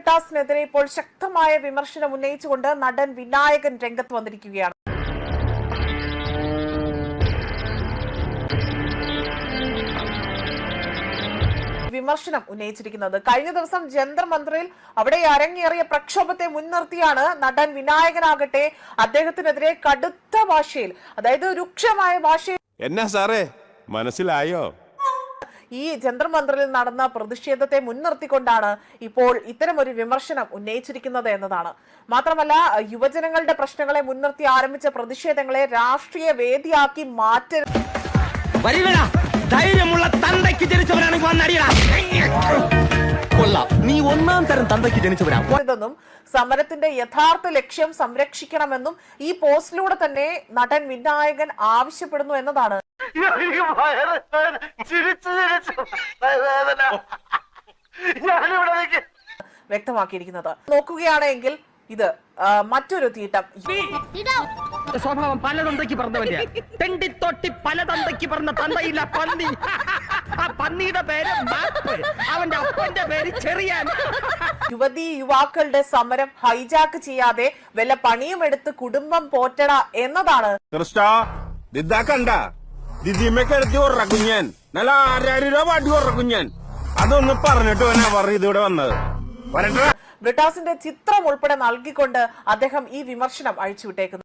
ബ്രിട്ടാസിനെതിരെ ഇപ്പോൾ ശക്തമായ വിമർശനം ഉന്നയിച്ചുകൊണ്ട് നടൻ വിനായകൻ രംഗത്ത് വന്നിരിക്കുകയാണ്. വിമർശനം ഉന്നയിച്ചിരിക്കുന്നത് കഴിഞ്ഞ ദിവസം ജന്തർ മന്ദിറിൽ അവിടെ അരങ്ങേറിയ പ്രക്ഷോഭത്തെ മുൻനിർത്തിയാണ് നടൻ വിനായകനാകട്ടെ അദ്ദേഹത്തിനെതിരെ കടുത്ത ഭാഷയിൽ, അതായത് രൂക്ഷമായ ഭാഷയിൽ എന്നാ സാറേ മനസ്സിലായോ, ഈ ജന്തർ മന്ദിറിൽ നടന്ന പ്രതിഷേധത്തെ മുൻനിർത്തിക്കൊണ്ടാണ് ഇപ്പോൾ ഇത്തരമൊരു വിമർശനം ഉന്നയിച്ചിരിക്കുന്നത് എന്നതാണ്. മാത്രമല്ല, യുവജനങ്ങളുടെ പ്രശ്നങ്ങളെ മുൻനിർത്തി ആരംഭിച്ച പ്രതിഷേധങ്ങളെ രാഷ്ട്രീയ വേദിയാക്കി മാറ്റരുത്. ധൈര്യമുള്ള തന്തയ്ക്ക് ജനിച്ചവനാണെങ്കിൽ വന്നടിയടാ. നീ ഒന്നാം തരം തന്തയ്ക്ക് ജനിച്ചവനാണെന്നും സമരത്തിന്റെ യഥാർത്ഥ ലക്ഷ്യം സംരക്ഷിക്കണമെന്നും ഈ പോസ്റ്റിലൂടെ തന്നെ നടൻ വിനായകൻ ആവശ്യപ്പെടുന്നു എന്നതാണ് വ്യക്തമാക്കിയിരിക്കുന്നത്. നോക്കുകയാണെങ്കിൽ ഇത് മറ്റൊരു തീട്ടം. സ്വഭാവം പല തന്തയ്ക്ക് പറഞ്ഞവന്റെ തെണ്ടിത്തൊട്ടി പല തന്തയ്ക്ക് പറഞ്ഞ തന്തയില്ല പന്നി. ആ പന്നിയുടെ പേര് അവന്റെ അപ്പന്റെ പേര് ചെറിയാൻ. യുവതി യുവാക്കളുടെ സമരം ഹൈജാക്ക് ചെയ്യാതെ വല്ല പണിയും എടുത്ത് കുടുംബം പോറ്റട എന്നതാണ്. അതൊന്ന് പറഞ്ഞിട്ട് ഇതിവിടെ വന്നത്. ബ്രിട്ടാസിന്റെ ചിത്രം ഉൾപ്പെടെ നൽകിക്കൊണ്ട് അദ്ദേഹം ഈ വിമർശനം അഴിച്ചുവിട്ടേക്കുന്നു.